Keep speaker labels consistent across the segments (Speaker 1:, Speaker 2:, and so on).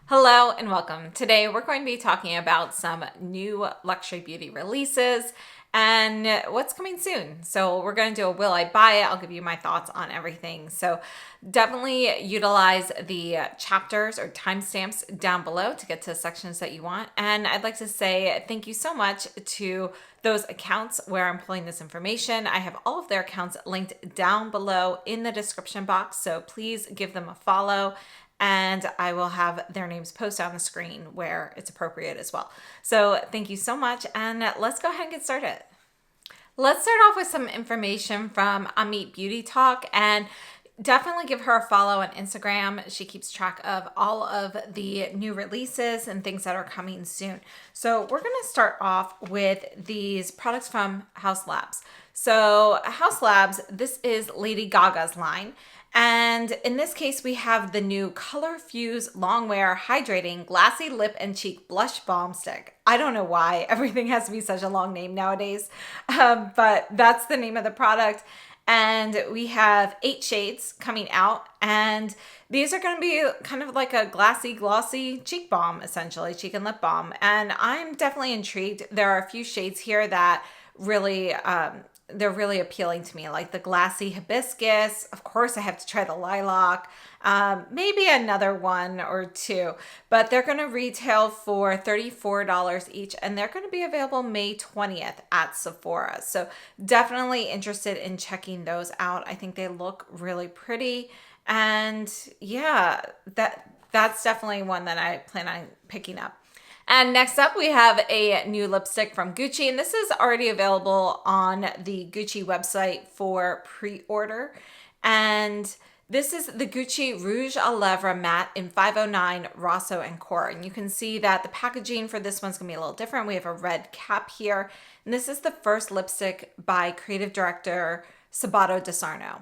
Speaker 1: Hello and welcome. Today we're going to be talking about some new luxury beauty releases and what's coming soon. So we're going to do a will I buy it? I'll give you my thoughts on everything. So definitely utilize the chapters or timestamps down below to get to the sections that you want. And I'd like to say thank you so much to those accounts where I'm pulling this information. I have all of their accounts linked down below in the description box. So please give them a follow and I will have their names posted on the screen where it's appropriate as well. So thank you so much, and let's go ahead and get started. Let's start off with some information from Amit Beauty Talk, and definitely give her a follow on Instagram. She keeps track of all of the new releases and things that are coming soon. So we're going to start off with these products from Haus Labs. So Haus Labs, this is Lady Gaga's line. And in this case, we have the new Color Fuse Longwear Hydrating Glassy Lip and Cheek Blush Balm Stick. I don't know why everything has to be such a long name nowadays, but that's the name of the product. And we have 8 shades coming out, and these are going to be kind of like a glossy cheek balm, essentially, cheek and lip balm. And I'm definitely intrigued. There are a few shades here that really they're really appealing to me, like the glassy hibiscus. Of course, I have to try the lilac, maybe another one or two, but they're going to retail for $34 each, and they're going to be available May 20th at Sephora. So definitely interested in checking those out. I think they look really pretty, and yeah, that's definitely one that I plan on picking up. And next up, we have a new lipstick from Gucci, and this is already available on the Gucci website for pre-order. And this is the Gucci Rouge à Lèvres Matte in 509 Rosso and Core. And you can see that the packaging for this one's gonna be a little different. We have a red cap here. And this is the first lipstick by creative director Sabato De Sarno.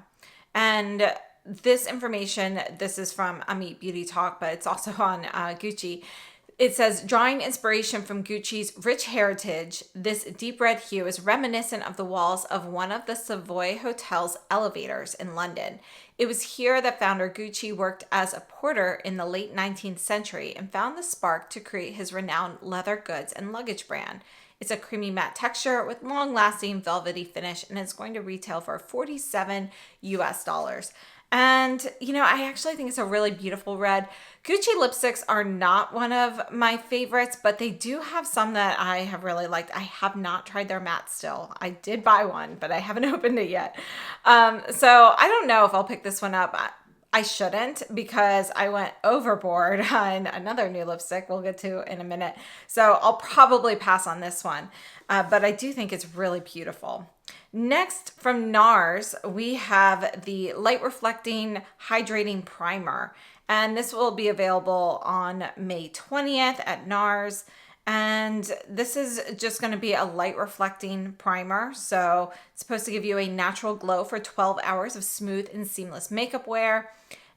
Speaker 1: And this information, this is from Amit Beauty Talk, but it's also on Gucci. It says, drawing inspiration from Gucci's rich heritage, this deep red hue is reminiscent of the walls of one of the Savoy Hotel's elevators in London. It was here that founder Gucci worked as a porter in the late 19th century and found the spark to create his renowned leather goods and luggage brand. It's a creamy matte texture with long-lasting velvety finish, and it's going to retail for $47 US. And, you know, I actually think it's a really beautiful red. Gucci lipsticks are not one of my favorites, but they do have some that I have really liked. I have not tried their matte still. I did buy one, but I haven't opened it yet. So I don't know if I'll pick this one up. I shouldn't, because I went overboard on another new lipstick we'll get to in a minute. So I'll probably pass on this one, but I do think it's really beautiful. Next, from Nars, we have the Light Reflecting Hydrating Primer, and this will be available on May 20th at Nars. And this is just going to be a light reflecting primer. So it's supposed to give you a natural glow for 12 hours of smooth and seamless makeup wear.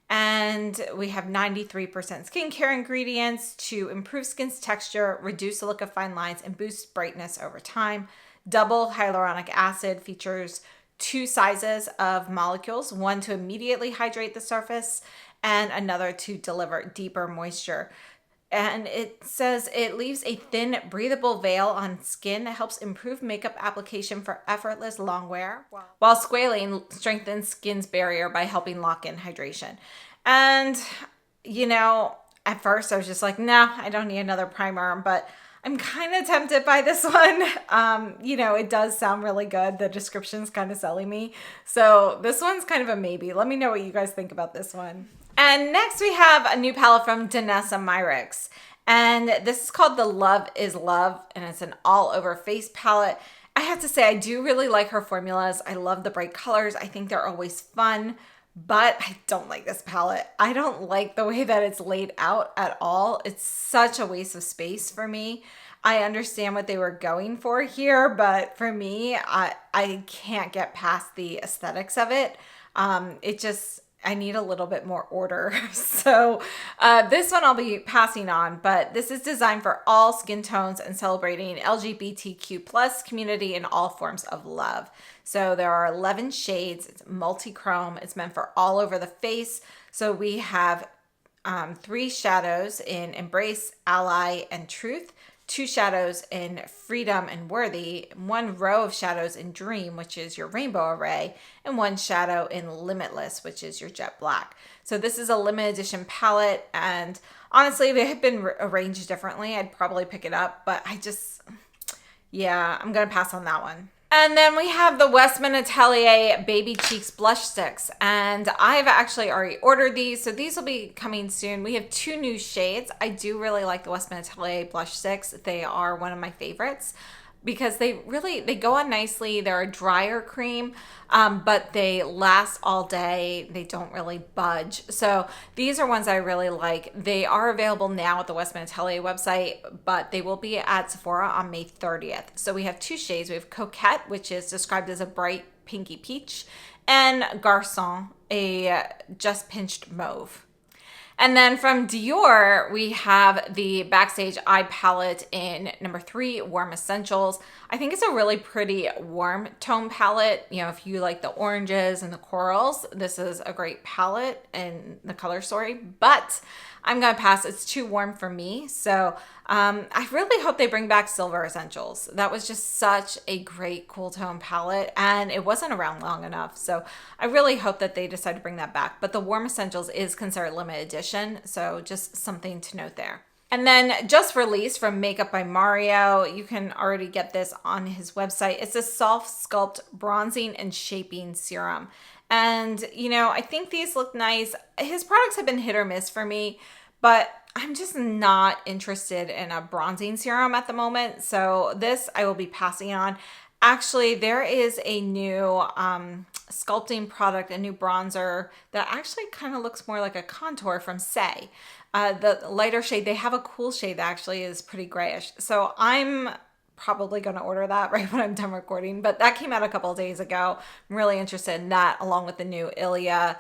Speaker 1: And we have 93% skincare ingredients to improve skin's texture, reduce the look of fine lines, and boost brightness over time. Double hyaluronic acid features 2 sizes of molecules, one to immediately hydrate the surface and another to deliver deeper moisture. And it says it leaves a thin, breathable veil on skin that helps improve makeup application for effortless long wear, while squalane strengthens skin's barrier by helping lock in hydration. And, you know, at first I was just like, nah, I don't need another primer, but I'm kind of tempted by this one. You know, it does sound really good. The description's kind of selling me. So this one's kind of a maybe. Let me know what you guys think about this one. And next we have a new palette from Danessa Myricks. And this is called the Love is Love, and it's an all over face palette. I have to say, I do really like her formulas. I love the bright colors. I think they're always fun, but I don't like this palette. I don't like the way that it's laid out at all. It's such a waste of space for me. I understand what they were going for here, but for me, I can't get past the aesthetics of it. I need a little bit more order. So this one I'll be passing on, but this is designed for all skin tones and celebrating LGBTQ plus community in all forms of love. So there are 11 shades. It's multi-chrome. It's meant for all over the face. So we have 3 shadows in Embrace, Ally, and Truth, 2 shadows in Freedom and Worthy, 1 row of shadows in Dream, which is your rainbow array, and 1 shadow in Limitless, which is your jet black. So this is a limited edition palette, and honestly, if it had been arranged differently, I'd probably pick it up, but yeah, I'm gonna pass on that one. And then we have the Westman Atelier Baby Cheeks Blush Sticks. And I've actually already ordered these, so these will be coming soon. We have 2 new shades. I do really like the Westman Atelier Blush Sticks. They are one of my favorites because they go on nicely. They're a drier cream, but they last all day. They don't really budge. So these are ones I really like. They are available now at the Westman Atelier website, but they will be at Sephora on May 30th. So we have 2 shades. We have Coquette, which is described as a bright pinky peach, and Garçon, a just pinched mauve. And then from Dior, we have the Backstage Eye Palette in number 3, Warm Essentials. I think it's a really pretty warm tone palette. You know, if you like the oranges and the corals, this is a great palette in the color story, but I'm gonna pass. It's too warm for me. So I really hope they bring back Silver Essentials. That was just such a great cool tone palette, and it wasn't around long enough. So I really hope that they decide to bring that back. But the Warm Essentials is considered limited edition, so just something to note there. And then just released from Makeup by Mario, you can already get this on his website. It's a Soft Sculpt Bronzing and Shaping Serum. And, you know, I think these look nice. His products have been hit or miss for me, but I'm just not interested in a bronzing serum at the moment. So this I will be passing on. Actually, there is a new sculpting product, a new bronzer that actually kind of looks more like a contour from Saie. The lighter shade, they have a cool shade that actually is pretty grayish. So I'm probably going to order that right when I'm done recording, but that came out a couple of days ago. I'm really interested in that, along with the new Ilia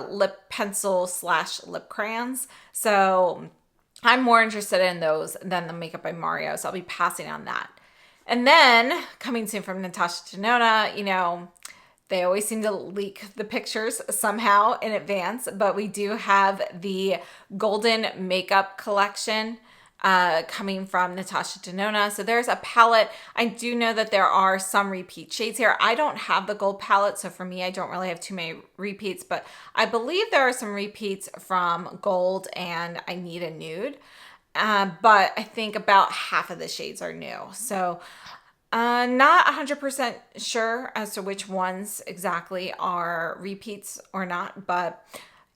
Speaker 1: lip pencil / lip crayons. So I'm more interested in those than the Makeup by Mario, so I'll be passing on that. And then coming soon from Natasha Denona, you know, they always seem to leak the pictures somehow in advance, but we do have the Golden Makeup Collection coming from Natasha Denona. So there's a palette. I do know that there are some repeat shades here. I don't have the gold palette, so for me, I don't really have too many repeats, but I believe there are some repeats from gold and I Need a Nude. But I think about half of the shades are new. So not 100% sure as to which ones exactly are repeats or not, but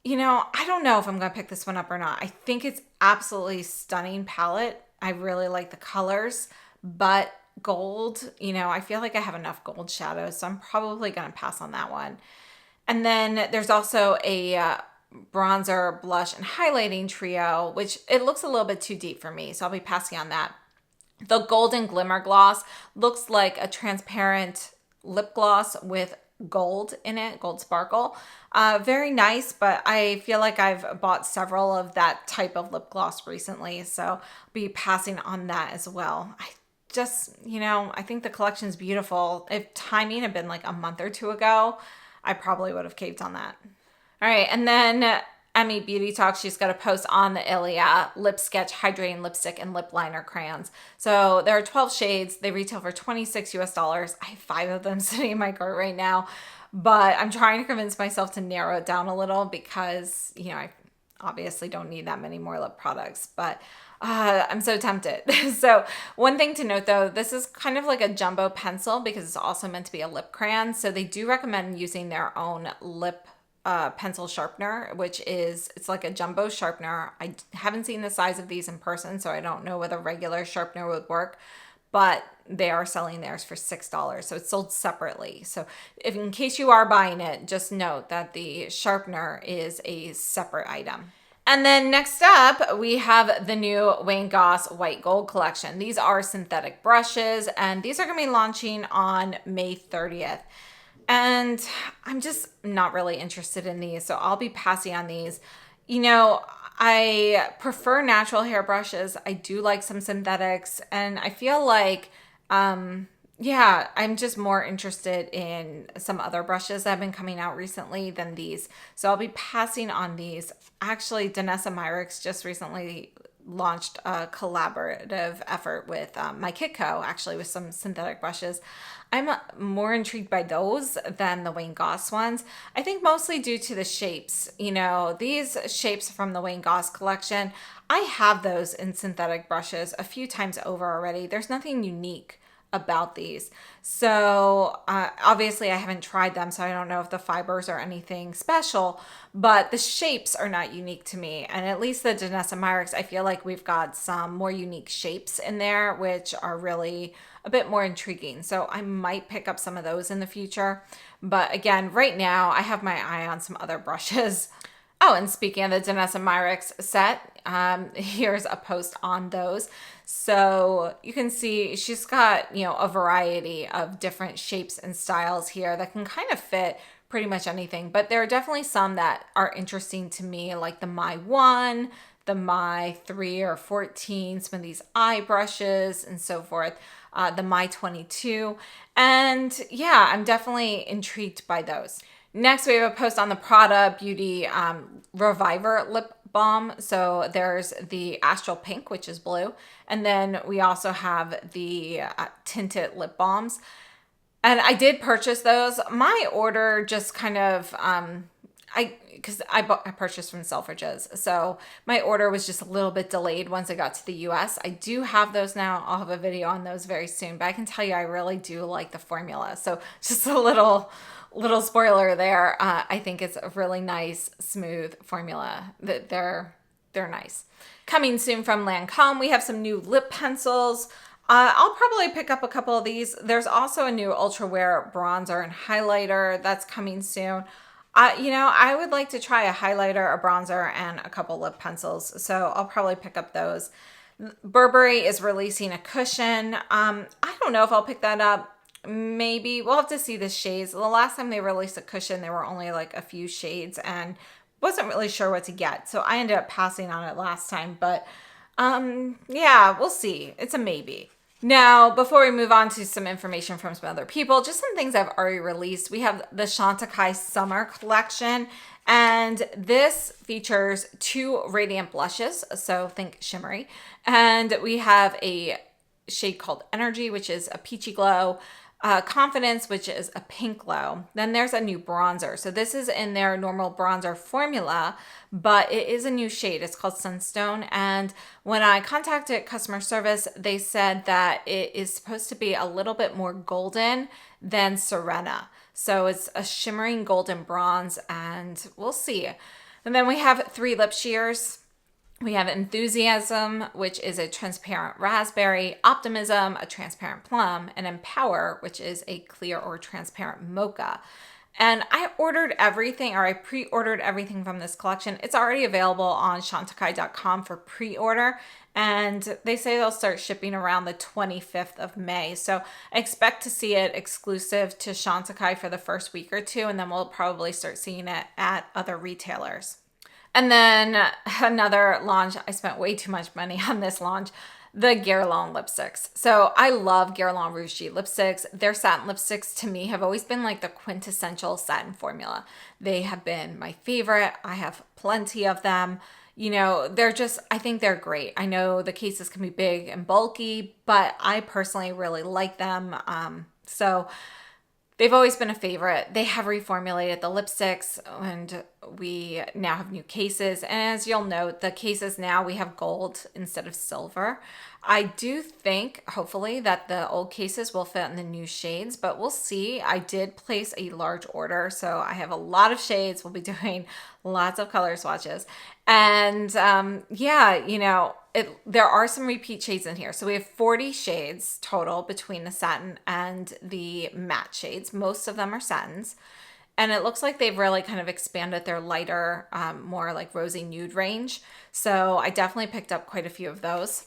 Speaker 1: you know, I don't know if I'm going to pick this one up or not. I think it's absolutely stunning palette. I really like the colors, but gold, you know, I feel like I have enough gold shadows, so I'm probably going to pass on that one. And then there's also a bronzer, blush, and highlighting trio, which it looks a little bit too deep for me, so I'll be passing on that. The Golden Glimmer Gloss looks like a transparent lip gloss with gold in it, gold sparkle. Very nice, but I feel like I've bought several of that type of lip gloss recently, so I'll be passing on that as well. I just, you know, I think the collection's beautiful. If timing had been like a month or 2 ago, I probably would have caved on that. All right, and then Emmy Beauty Talk, she's got a post on the Ilia Lip Sketch Hydrating Lipstick and Lip Liner Crayons. So there are 12 shades. They retail for $26 US. I have 5 of them sitting in my cart right now, but I'm trying to convince myself to narrow it down a little because, you know, I obviously don't need that many more lip products, but I'm so tempted. So one thing to note though, this is kind of like a jumbo pencil because it's also meant to be a lip crayon. So they do recommend using their own lip pencil sharpener, which is, it's like a jumbo sharpener. I haven't seen the size of these in person, so I don't know whether regular sharpener would work, but they are selling theirs for $6. So it's sold separately. So if in case you are buying it, just note that the sharpener is a separate item. And then next up, we have the new Wayne Goss White Gold Collection. These are synthetic brushes, and these are going to be launching on May 30th. And I'm just not really interested in these, so I'll be passing on these. You know, I prefer natural hair brushes. I do like some synthetics, and I feel like yeah, I'm just more interested in some other brushes that have been coming out recently than these. So I'll be passing on these. Actually, Danessa Myricks just recently launched a collaborative effort with my Kitco, actually, with some synthetic brushes. I'm more intrigued by those than the Wayne Goss ones. I think mostly due to the shapes. You know, these shapes from the Wayne Goss collection, I have those in synthetic brushes a few times over already. There's nothing unique about these. So obviously I haven't tried them, so I don't know if the fibers are anything special, but the shapes are not unique to me. And at least the Danessa Myricks, I feel like we've got some more unique shapes in there, which are really a bit more intriguing. So I might pick up some of those in the future. But again, right now I have my eye on some other brushes. Oh, and speaking of the Danessa Myricks set, here's a post on those. So you can see she's got, you know, a variety of different shapes and styles here that can kind of fit pretty much anything. But there are definitely some that are interesting to me, like the My 1, the My 3 or 14, some of these eye brushes and so forth, the My 22. And yeah, I'm definitely intrigued by those. Next, we have a post on the Prada Beauty Reviver lip balm. So there's the Astral Pink, which is blue. And then we also have the tinted lip balms. And I did purchase those. My order just kind of, because I purchased from Selfridges. So my order was just a little bit delayed once I got to the US. I do have those now. I'll have a video on those very soon. But I can tell you, I really do like the formula. So just a little spoiler there. I think it's a really nice, smooth formula. That they're nice. Coming soon from Lancome, we have some new lip pencils. I'll probably pick up a couple of these. There's also a new Ultra Wear bronzer and highlighter that's coming soon. You know, I would like to try a highlighter, a bronzer, and a couple lip pencils. So I'll probably pick up those. Burberry is releasing a cushion. I don't know if I'll pick that up. Maybe we'll have to see the shades. The last time they released a cushion, there were only like a few shades and wasn't really sure what to get. So I ended up passing on it last time, but yeah, we'll see. It's a maybe. Now, before we move on to some information from some other people, just some things I've already released. We have the Chantecaille Summer Collection, and this features 2 radiant blushes, so think shimmery. And we have a shade called Energy, which is a peachy glow, Confidence, which is a pink glow. Then there's a new bronzer. So this is in their normal bronzer formula, but it is a new shade. It's called Sunstone. And when I contacted customer service, they said that it is supposed to be a little bit more golden than Serena. So it's a shimmering golden bronze, and we'll see. And then we have 3 lip sheers. We have Enthusiasm, which is a transparent raspberry, Optimism, a transparent plum, and Empower, which is a clear or transparent mocha. And I ordered everything, or I pre-ordered everything from this collection. It's already available on chantecaille.com for pre-order, and they say they'll start shipping around the 25th of May. So I expect to see it exclusive to Chantecaille for the first week or two, and then we'll probably start seeing it at other retailers. And then another launch, I spent way too much money on this launch, the Guerlain lipsticks. So I love Guerlain Rouge lipsticks. Their satin lipsticks to me have always been like the quintessential satin formula. They have been my favorite. I have plenty of them. You know, they're just, I think they're great. I know the cases can be big and bulky, but I personally really like them. So they've always been a favorite. They have reformulated the lipsticks, and we now have new cases. And as you'll note, the cases now we have gold instead of silver. I do think, hopefully, that the old cases will fit in the new shades, but we'll see. I did place a large order, so I have a lot of shades. We'll be doing lots of color swatches. And yeah, you know, there are some repeat shades in here. So we have 40 shades total between the satin and the matte shades. Most of them are satins. And it looks like they've really kind of expanded their lighter, more like rosy nude range. So I definitely picked up quite a few of those.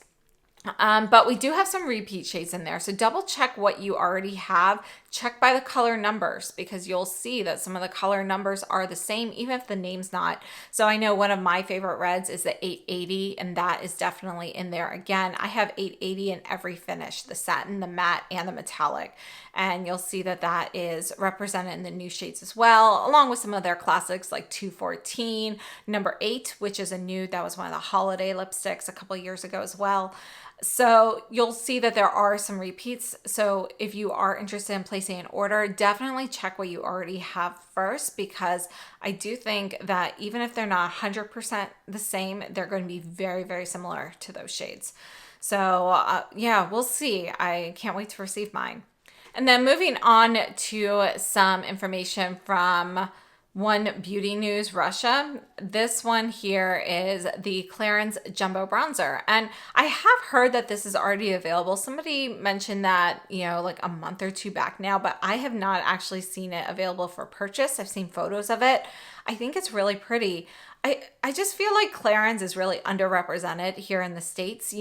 Speaker 1: But we do have some repeat shades in there. So double check what you already have check by the color numbers, because you'll see that some of the color numbers are the same, even if the name's not. So I know one of my favorite reds is the 880, and that is definitely in there. Again, I have 880 in every finish, the satin, the matte, and the metallic. And you'll see that that is represented in the new shades as well, along with some of their classics like 214, number 8, which is a nude. That was one of the holiday lipsticks a couple years ago as well. So you'll see that there are some repeats. So if you are interested in placing an order, definitely check what you already have first, because I do think that even if they're not 100% the same, they're going to be very, very similar to those shades. So yeah, we'll see. I can't wait to receive mine. And then moving on to some information from One Beauty News Russia. This one here is the Clarins Jumbo Bronzer. And I have heard that this is already available. Somebody mentioned that, like a month or two back now, but I have not actually seen it available for purchase. I've seen photos of it. I think it's really pretty. I just feel like Clarins is really underrepresented here in the States.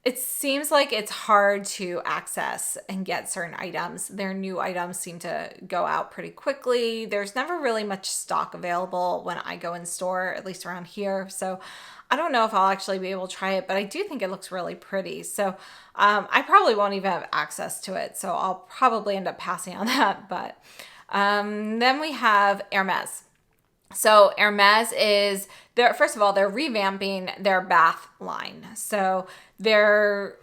Speaker 1: It seems like it's hard to access and get certain items. Their new items seem to go out pretty quickly. There's never really much stock available when I go in store, at least around here. So I don't know if I'll actually be able to try it, but I do think it looks really pretty. So I probably won't even have access to it. So I'll probably end up passing on that. But then we have Hermes. So Hermes is first of all, they're revamping their bath line. So their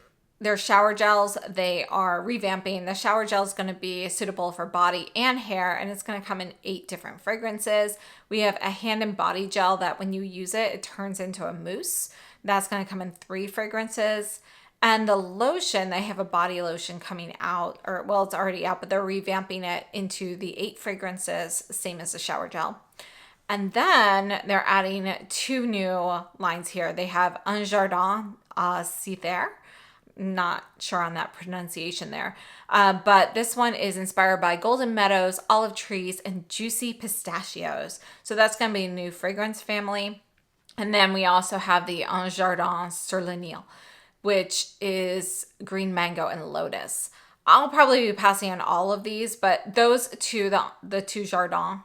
Speaker 1: shower gels, they are revamping. The shower gel is going to be suitable for body and hair, and it's going to come in 8 different fragrances. We have a hand and body gel that when you use it, it turns into a mousse. That's going to come in 3 fragrances. And the lotion, they have a body lotion coming out, it's already out, but they're revamping it into the 8 fragrances, same as the shower gel. And then they're adding 2 new lines here. They have Un Jardin Saie. Not sure on that pronunciation there. But this one is inspired by golden meadows, olive trees, and juicy pistachios. So that's going to be a new fragrance family. And then we also have the Un Jardin sur le Nil, which is green mango and lotus. I'll probably be passing on all of these, but those two, the 2 Jardin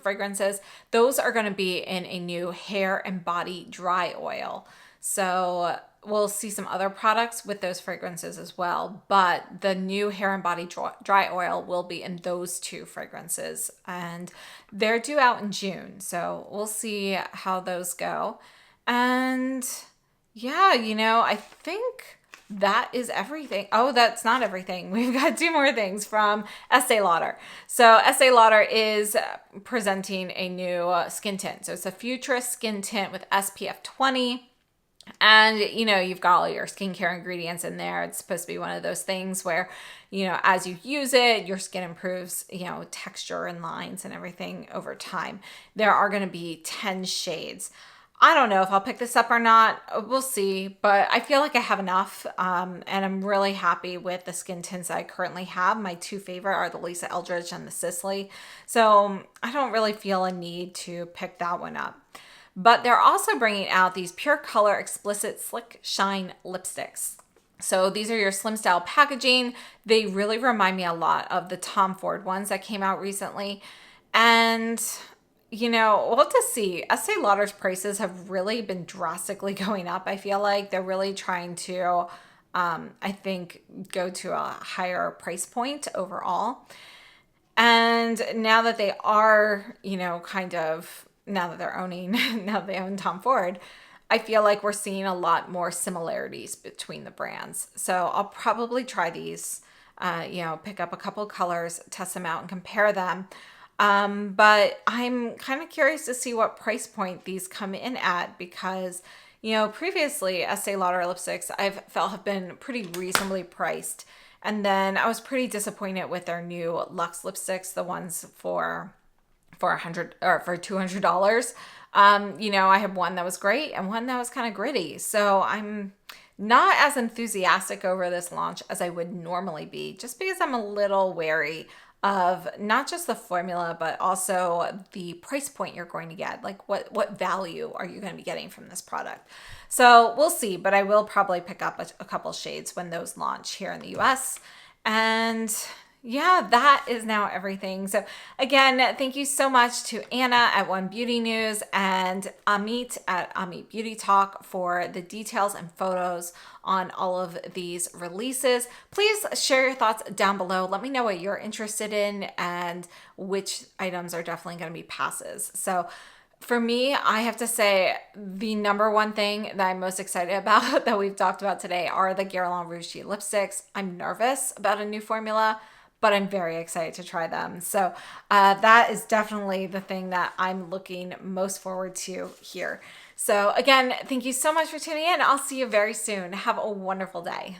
Speaker 1: fragrances, those are going to be in a new hair and body dry oil. So we'll see some other products with those fragrances as well, but the new hair and body dry oil will be in those 2 fragrances, and they're due out in June. So we'll see how those go. And yeah, I think that is everything. Oh, that's not everything. We've got 2 more things from Estee Lauder. So Estee Lauder is presenting a new skin tint. So it's a Futurist skin tint with SPF 20. And, you've got all your skincare ingredients in there. It's supposed to be one of those things where, as you use it, your skin improves, texture and lines and everything over time. There are going to be 10 shades. I don't know if I'll pick this up or not. We'll see, but I feel like I have enough, and I'm really happy with the skin tints I currently have. My 2 favorite are the Lisa Eldridge and the Sisley, so I don't really feel a need to pick that one up. But they're also bringing out these Pure Color Explicit Slick Shine lipsticks. So these are your slim style packaging. They really remind me a lot of the Tom Ford ones that came out recently, and we'll have to see. Estee Lauder's prices have really been drastically going up. I feel like they're really trying to, I think, go to a higher price point overall. And now that they are, now that they're owning, now that they own Tom Ford, I feel like we're seeing a lot more similarities between the brands. So I'll probably try these, pick up a couple colors, test them out and compare them. But I'm kind of curious to see what price point these come in at, because, previously Estee Lauder lipsticks I've felt have been pretty reasonably priced. And then I was pretty disappointed with their new Luxe lipsticks, the ones for $200. I have one that was great and one that was kind of gritty. So I'm not as enthusiastic over this launch as I would normally be, just because I'm a little wary of not just the formula, but also the price point you're going to get. Like what value are you going to be getting from this product? So we'll see, but I will probably pick up a couple shades when those launch here in the US. And Yeah, that is now everything. So again, thank you so much to Anna at One Beauty News and Amit at Amit Beauty Talk for the details and photos on all of these releases. Please share your thoughts down below. Let me know what you're interested in and which items are definitely going to be passes. So for me, I have to say the number one thing that I'm most excited about that we've talked about today are the Guerlain Rouge Cheek lipsticks. I'm nervous about a new formula, but I'm very excited to try them. So that is definitely the thing that I'm looking most forward to here. So again, thank you so much for tuning in. I'll see you very soon. Have a wonderful day.